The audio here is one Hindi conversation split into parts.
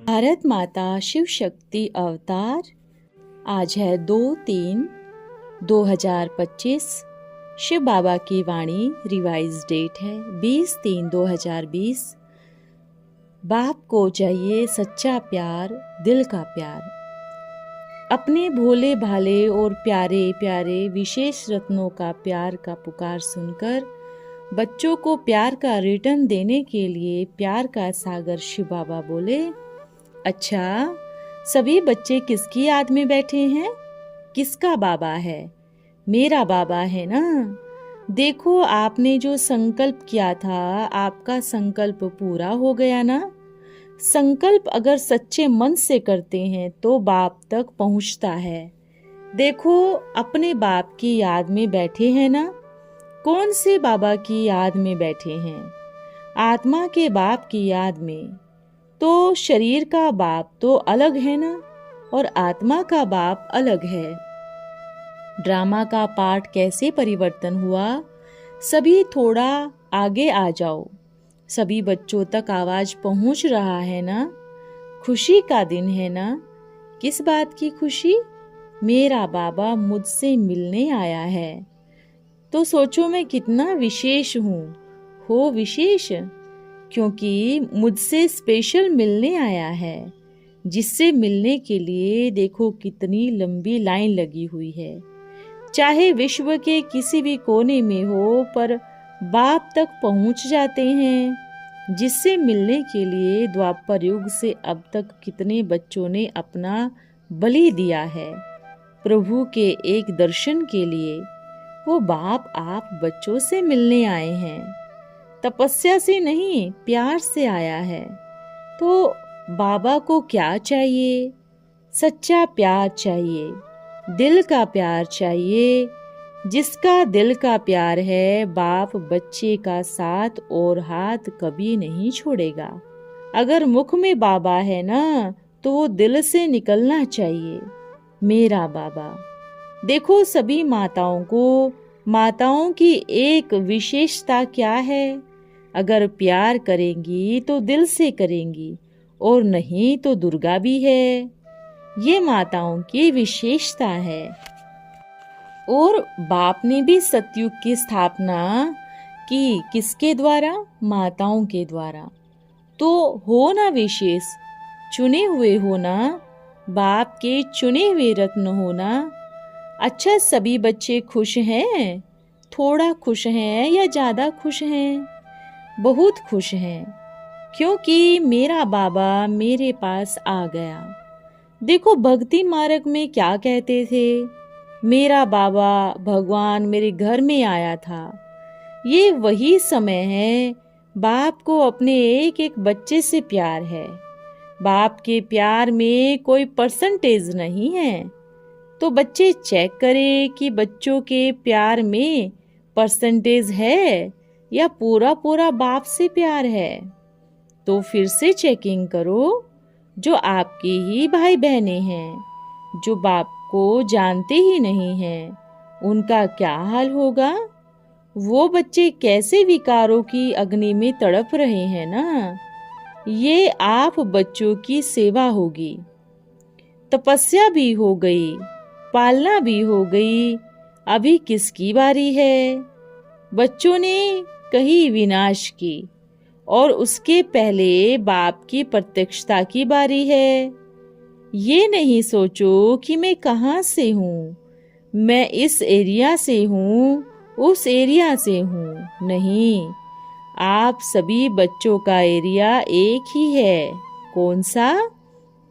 भारत माता शिव शक्ति अवतार। आज है 2/3/2025। शिव बाबा की वाणी रिवाइज डेट है 20/3/2020। बाप को चाहिए सच्चा प्यार, दिल का प्यार। अपने भोले भाले और प्यारे प्यारे विशेष रत्नों का प्यार का पुकार सुनकर बच्चों को प्यार का रिटर्न देने के लिए प्यार का सागर शिव बाबा बोले, अच्छा, सभी बच्चे किसकी याद में बैठे हैं? किसका बाबा है? मेरा बाबा है ना। देखो, आपने जो संकल्प किया था, आपका संकल्प पूरा हो गया ना। संकल्प अगर सच्चे मन से करते हैं तो बाप तक पहुंचता है। देखो, अपने बाप की याद में बैठे हैं ना। कौन से बाबा की याद में बैठे हैं? आत्मा के बाप की याद में। तो शरीर का बाप तो अलग है ना, और आत्मा का बाप अलग है। ड्रामा का पार्ट कैसे परिवर्तन हुआ? सभी थोड़ा आगे आ जाओ। सभी बच्चों तक आवाज पहुंच रहा है ना। खुशी का दिन है ना। किस बात की खुशी? मेरा बाबा मुझसे मिलने आया है। तो सोचो, मैं कितना विशेष हूँ। हो विशेष, क्योंकि मुझसे स्पेशल मिलने आया है। जिससे मिलने के लिए देखो कितनी लंबी लाइन लगी हुई है। चाहे विश्व के किसी भी कोने में हो, पर बाप तक पहुंच जाते हैं। जिससे मिलने के लिए द्वापर युग से अब तक कितने बच्चों ने अपना बलि दिया है प्रभु के एक दर्शन के लिए। वो बाप आप बच्चों से मिलने आए हैं। तपस्या से नहीं, प्यार से आया है। तो बाबा को क्या चाहिए? सच्चा प्यार चाहिए, दिल का प्यार चाहिए। जिसका दिल का प्यार है, बाप बच्चे का साथ और हाथ कभी नहीं छोड़ेगा। अगर मुख में बाबा है ना, तो वो दिल से निकलना चाहिए, मेरा बाबा। देखो, सभी माताओं की एक विशेषता क्या है? अगर प्यार करेंगी तो दिल से करेंगी, और नहीं तो दुर्गा भी है। ये माताओं की विशेषता है। और बाप ने भी सतयुग की स्थापना की किसके द्वारा? माताओं के द्वारा। तो हो ना विशेष, चुने हुए हो ना, बाप के चुने हुए रत्न हो ना। अच्छा, सभी बच्चे खुश हैं? थोड़ा खुश हैं या ज्यादा खुश हैं? बहुत खुश हैं, क्योंकि मेरा बाबा मेरे पास आ गया। देखो, भक्ति मार्ग में क्या कहते थे? मेरा बाबा भगवान मेरे घर में आया था। ये वही समय है। बाप को अपने एक एक बच्चे से प्यार है। बाप के प्यार में कोई परसेंटेज नहीं है। तो बच्चे चेक करें कि बच्चों के प्यार में परसेंटेज है या पूरा पूरा बाप से प्यार है। तो फिर से चेकिंग करो। जो आपके ही भाई बहनें हैं, जो बाप को जानते ही नहीं हैं, उनका क्या हाल होगा? वो बच्चे कैसे विकारों की अग्नि में तड़प रहे हैं ना। ये आप बच्चों की सेवा होगी। तपस्या भी हो गई, पालना भी हो गई। अभी किसकी बारी है? बच्चों ने कही विनाश की, और उसके पहले बाप की प्रत्यक्षता की बारी है। ये नहीं सोचो कि मैं कहाँ से हूँ, मैं इस एरिया से हूँ, उस एरिया से हूँ। नहीं, आप सभी बच्चों का एरिया एक ही है। कौन सा?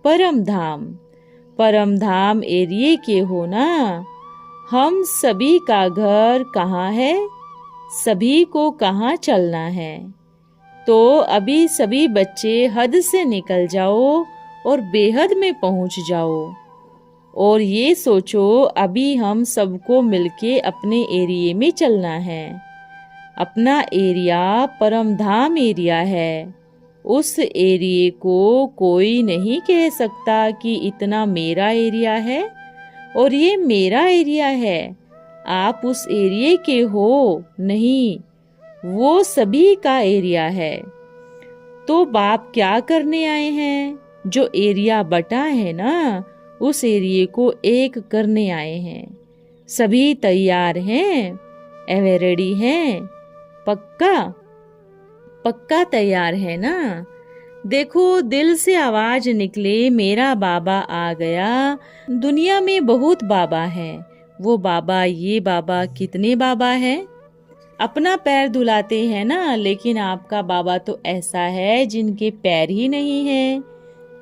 परम धाम। परम धाम एरिया के हो ना। हम सभी का घर कहाँ है? सभी को कहाँ चलना है? तो अभी सभी बच्चे हद से निकल जाओ और बेहद में पहुंच जाओ। और ये सोचो, अभी हम सबको मिलके अपने एरिया में चलना है। अपना एरिया परम धाम एरिया है। उस एरिया को कोई नहीं कह सकता कि इतना मेरा एरिया है और ये मेरा एरिया है। आप उस एरिया के हो नहीं, वो सभी का एरिया है। तो बाप क्या करने आए हैं? जो एरिया बटा है ना, उस एरिया को एक करने आए हैं। सभी तैयार हैं? एवे रेडी हैं? पक्का पक्का तैयार है ना? देखो, दिल से आवाज निकले, मेरा बाबा आ गया। दुनिया में बहुत बाबा है, वो बाबा ये बाबा, कितने बाबा है। अपना पैर धुलाते हैं ना, लेकिन आपका बाबा तो ऐसा है जिनके पैर ही नहीं है,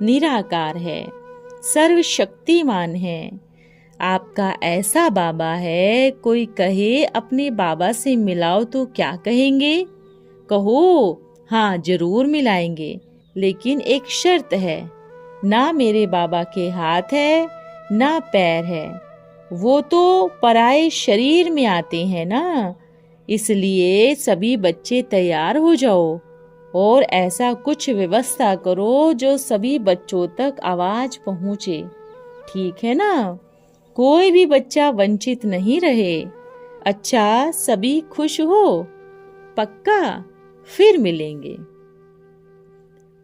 निराकार है, सर्वशक्तिमान है। आपका ऐसा बाबा है, कोई कहे अपने बाबा से मिलाओ तो क्या कहेंगे? कहो, हाँ जरूर मिलाएंगे, लेकिन एक शर्त है, ना मेरे बाबा के हाथ है ना पैर है, वो तो पराये शरीर में आते हैं ना। इसलिए सभी बच्चे तैयार हो जाओ और ऐसा कुछ व्यवस्था करो जो सभी बच्चों तक आवाज पहुंचे, ठीक है ना? कोई भी बच्चा वंचित नहीं रहे। अच्छा, सभी खुश हो? पक्का? फिर मिलेंगे।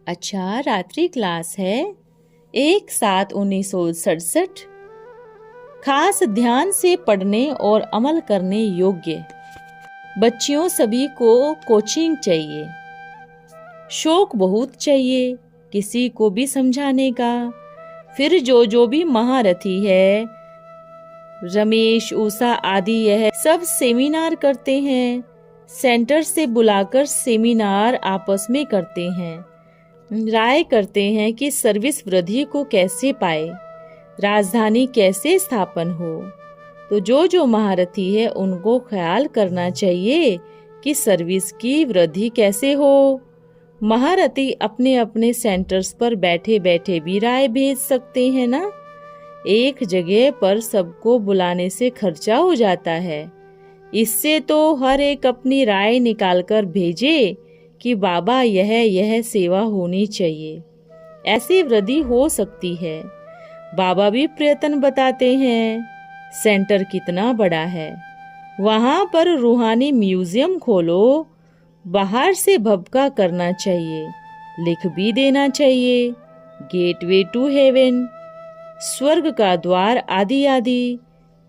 अच्छा, रात्रि क्लास है 1/7/1967। खास ध्यान से पढ़ने और अमल करने योग्य बच्चियों सभी को कोचिंग चाहिए। शौक बहुत चाहिए किसी को भी समझाने का। फिर जो भी महारथी है, रमेश, उषा आदि, यह सब सेमिनार करते हैं। सेंटर से बुलाकर सेमिनार आपस में करते हैं, राय करते हैं कि सर्विस वृद्धि को कैसे पाए, राजधानी कैसे स्थापन हो। तो जो महारथी है उनको ख्याल करना चाहिए कि सर्विस की वृद्धि कैसे हो। महारथी अपने अपने सेंटर्स पर बैठे बैठे भी राय भेज सकते हैं ना। एक जगह पर सबको बुलाने से खर्चा हो जाता है। इससे तो हर एक अपनी राय निकालकर भेजे कि बाबा यह सेवा होनी चाहिए, ऐसी वृद्धि हो सकती है। बाबा भी प्रयत्न बताते हैं। सेंटर कितना बड़ा है, वहाँ पर रूहानी म्यूजियम खोलो। बाहर से भभका करना चाहिए, लिख भी देना चाहिए, गेटवे टू हेवन, स्वर्ग का द्वार, आदि आदि।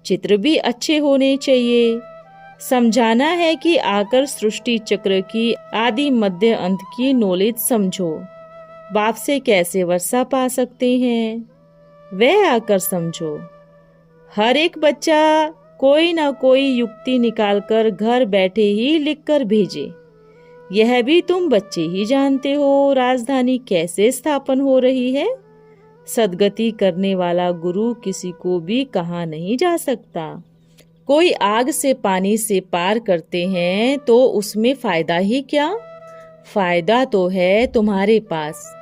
चित्र भी अच्छे होने चाहिए। समझाना है कि आकर सृष्टि चक्र की आदि मध्य अंत की नॉलेज समझो। बाप से कैसे वर्षा पा सकते हैं, वह आकर समझो। हर एक बच्चा कोई ना कोई युक्ति निकालकर घर बैठे ही लिखकर भेजे। यह भी तुम बच्चे ही जानते हो, राजधानी कैसे स्थापन हो रही है। सदगति करने वाला गुरु किसी को भी कहा नहीं जा सकता। कोई आग से पानी से पार करते हैं तो उसमें फायदा ही क्या? फायदा तो है तुम्हारे पास।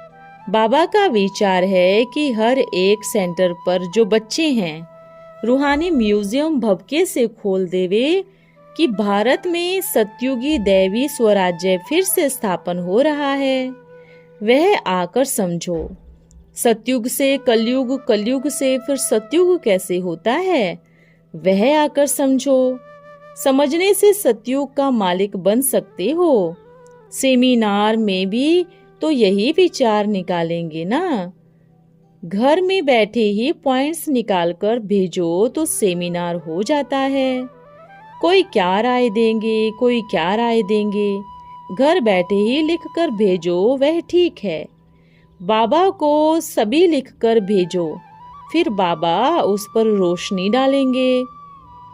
बाबा का विचार है कि हर एक सेंटर पर जो बच्चे हैं, रूहानी म्यूजियम भभके से खोल देवे कि भारत में सतयुगी दैवी स्वराज्य फिर से स्थापन हो रहा है। वह आकर समझो। सतयुग से कलयुग, कलयुग से फिर सतयुग कैसे होता है, वह आकर समझो। समझने से सतयुग का मालिक बन सकते हो। सेमिनार में भी तो यही विचार निकालेंगे ना। घर में बैठे ही पॉइंट्स निकालकर भेजो तो सेमिनार हो जाता है। कोई क्या राय देंगे, कोई क्या राय देंगे, घर बैठे ही लिखकर भेजो, वह ठीक है। बाबा को सभी लिखकर भेजो, फिर बाबा उस पर रोशनी डालेंगे।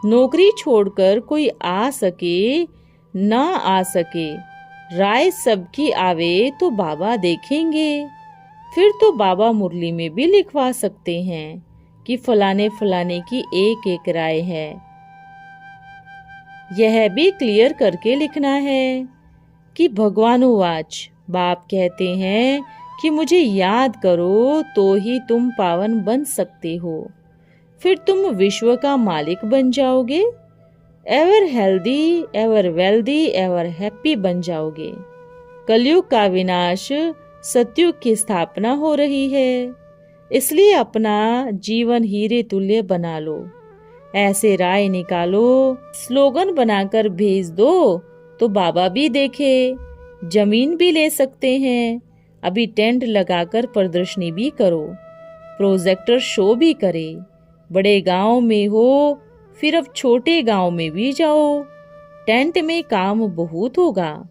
नौकरी छोड़कर कोई आ सके ना आ सके, राय सबकी आवे तो बाबा देखेंगे। फिर तो बाबा मुरली में भी लिखवा सकते हैं कि फलाने फलाने की एक एक राय है। यह भी क्लियर करके लिखना है कि भगवानुवाच, बाप कहते हैं कि मुझे याद करो तो ही तुम पावन बन सकते हो। फिर तुम विश्व का मालिक बन जाओगे। Ever healthy, ever wealthy, ever happy बन जाओगे। कलयुग का विनाश, सतयुग की स्थापना हो रही है। इसलिए अपना जीवन हीरे तुल्य बना लो। ऐसे राय निकालो, स्लोगन बनाकर भेज दो तो बाबा भी देखे। जमीन भी ले सकते हैं, अभी टेंट लगाकर प्रदर्शनी भी करो, प्रोजेक्टर शो भी करे। बड़े गांव में हो फिर अब छोटे गांव में भी जाओ, टेंट में काम बहुत होगा,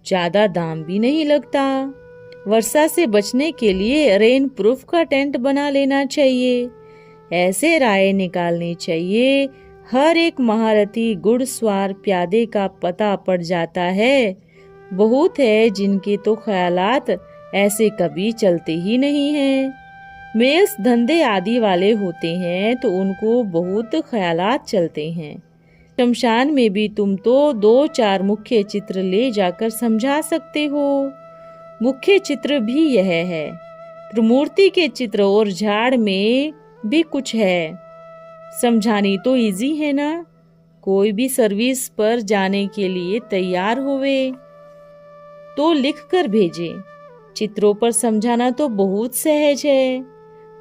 ज्यादा दाम भी नहीं लगता। वर्षा से बचने के लिए रेन प्रूफ का टेंट बना लेना चाहिए। ऐसे राय निकालनी चाहिए। हर एक महारथी घुड़सवार प्यादे का पता पड़ जाता है। बहुत है जिनके तो ख्यालात ऐसे कभी चलते ही नहीं हैं। मेल्स धंधे आदि वाले होते हैं तो उनको बहुत ख्यालात चलते हैं। शमशान में भी तुम तो 2-4 मुख्य चित्र ले जाकर समझा सकते हो। मुख्य चित्र भी यह है, त्रिमूर्ति के चित्र और झाड़ में भी कुछ है। समझानी तो इजी है ना। कोई भी सर्विस पर जाने के लिए तैयार होवे तो लिख कर भेजे। चित्रों पर समझाना तो बहुत सहज है।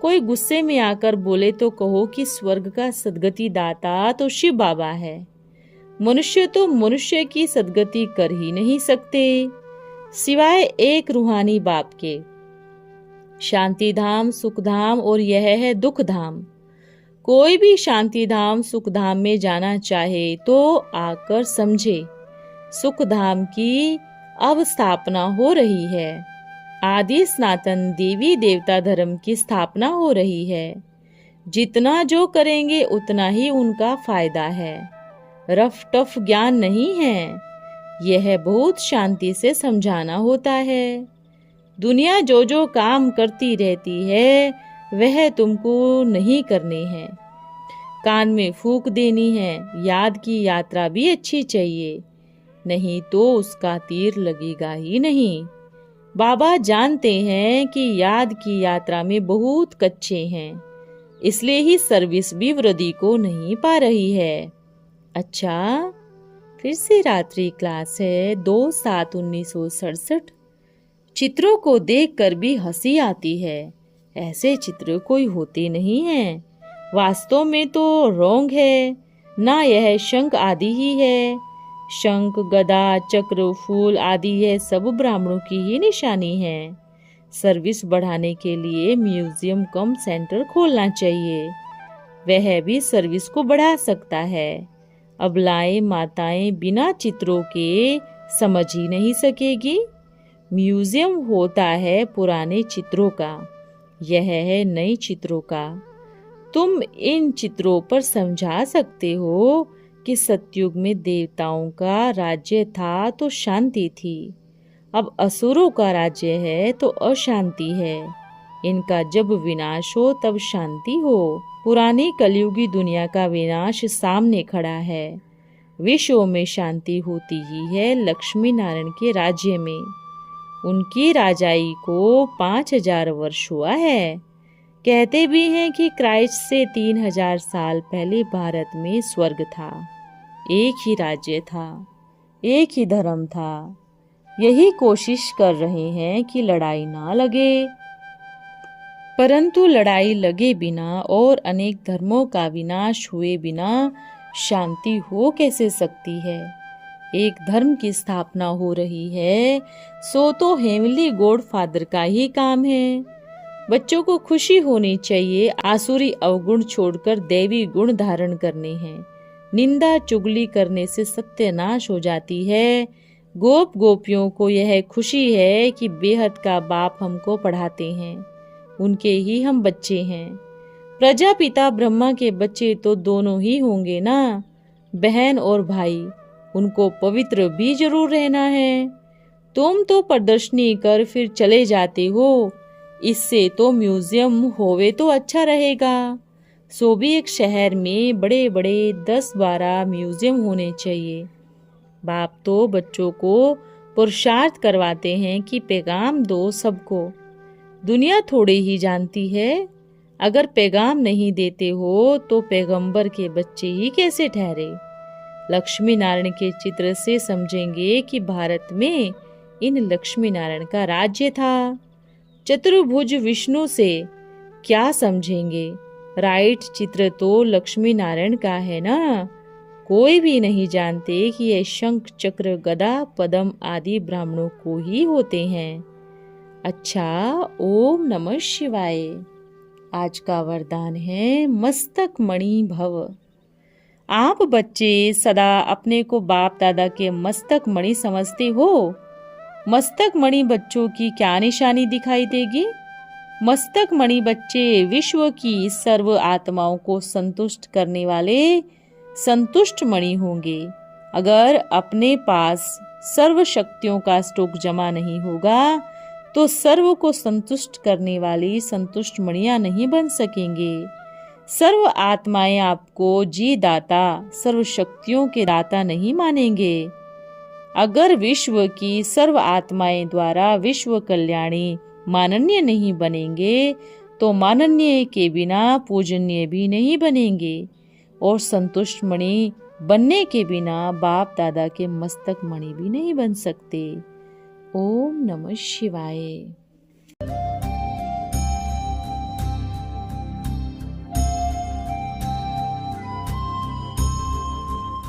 कोई गुस्से में आकर बोले तो कहो कि स्वर्ग का सदगति दाता तो शिव बाबा है। मनुष्य तो मनुष्य की सदगति कर ही नहीं सकते सिवाय एक रूहानी बाप के। शांति धाम, सुख धाम और यह है दुख धाम। कोई भी शांति धाम, सुख धाम में जाना चाहे तो आकर समझे। सुख धाम की अब स्थापना हो रही है। आदि सनातन देवी देवता धर्म की स्थापना हो रही है। जितना जो करेंगे उतना ही उनका फायदा है। रफ टफ ज्ञान नहीं है, यह बहुत शांति से समझाना होता है। दुनिया जो जो काम करती रहती है वह तुमको नहीं करने हैं। कान में फूंक देनी है। याद की यात्रा भी अच्छी चाहिए, नहीं तो उसका तीर लगेगा ही नहीं। बाबा जानते हैं कि याद की यात्रा में बहुत कच्चे हैं, इसलिए ही सर्विस भी वृद्धि को नहीं पा रही है। अच्छा, फिर से रात्रि क्लास है 2/7/1967। चित्रों को देखकर भी हंसी आती है। ऐसे चित्र कोई होते नहीं हैं। वास्तव में तो रोंग है ना, यह शंख आदि ही है। शंख, गदा, चक्र, फूल आदि यह सब ब्राह्मणों की ही निशानी है। सर्विस बढ़ाने के लिए म्यूजियम कम सेंटर खोलना चाहिए, वह भी सर्विस को बढ़ा सकता है। अबलाएं माताएं बिना चित्रों के समझ ही नहीं सकेगी। म्यूजियम होता है पुराने चित्रों का, यह है नए चित्रों का। तुम इन चित्रों पर समझा सकते हो कि सतयुग में देवताओं का राज्य था तो शांति थी, अब असुरों का राज्य है तो अशांति है। इनका जब विनाश हो तब शांति हो। पुरानी कलयुगी दुनिया का विनाश सामने खड़ा है। विश्व में शांति होती ही है लक्ष्मी नारायण के राज्य में। उनकी राजाई को 5000 वर्ष हुआ है। कहते भी हैं कि क्राइस्ट से 3000 साल पहले भारत में स्वर्ग था। एक ही राज्य था, एक ही धर्म था। यही कोशिश कर रहे हैं कि लड़ाई ना लगे, परंतु लड़ाई लगे बिना और अनेक धर्मों का विनाश हुए बिना शांति हो कैसे सकती है। एक धर्म की स्थापना हो रही है सो तो हेवनली गॉड फादर का ही काम है। बच्चों को खुशी होनी चाहिए, आसुरी अवगुण छोड़कर दैवी गुण धारण करने हैं। निंदा चुगली करने से सत्यानाश हो जाती है। गोप गोपियों को यह खुशी है कि बेहद का बाप हमको पढ़ाते हैं, उनके ही हम बच्चे हैं। प्रजापिता ब्रह्मा के बच्चे तो दोनों ही होंगे ना, बहन और भाई। उनको पवित्र भी जरूर रहना है। तुम तो प्रदर्शनी कर फिर चले जाते हो, इससे तो म्यूजियम होवे तो अच्छा रहेगा। सो भी एक शहर में बड़े बड़े 10-12 म्यूजियम होने चाहिए। बाप तो बच्चों को पुरुषार्थ करवाते हैं कि पैगाम दो सबको। दुनिया थोड़ी ही जानती है। अगर पैगाम नहीं देते हो तो पैगंबर के बच्चे ही कैसे ठहरे। लक्ष्मी नारायण के चित्र से समझेंगे कि भारत में इन लक्ष्मी नारायण का राज्य था। चतुर्भुज विष्णु से क्या समझेंगे, राइट चित्र तो लक्ष्मी नारायण का है ना। कोई भी नहीं जानते कि ये शंख चक्र गदा पद्म आदि ब्राह्मणों को ही होते हैं। अच्छा, ओम नमः शिवाय। आज का वरदान है मस्तक मणि भव। आप बच्चे सदा अपने को बाप दादा के मस्तक मणि समझते हो। मस्तक मणि बच्चों की क्या निशानी दिखाई देगी? मस्तक मणि बच्चे विश्व की सर्व आत्माओं को संतुष्ट करने वाले संतुष्ट मणि होंगे। अगर अपने पास सर्व शक्तियों का स्टॉक जमा नहीं होगा तो सर्व को संतुष्ट करने वाली संतुष्ट मणियां नहीं बन सकेंगे। सर्व आत्माएं आपको जी दाता, सर्व शक्तियों के दाता नहीं मानेंगे। अगर विश्व की सर्व आत्माएं द्वारा विश्व कल्याणी माननीय नहीं बनेंगे तो माननीय के बिना पूजनीय भी नहीं बनेंगे, और संतुष्ट मणि बनने के बिना बाप दादा के मस्तक मणि भी नहीं बन सकते। ओम नमः शिवाय।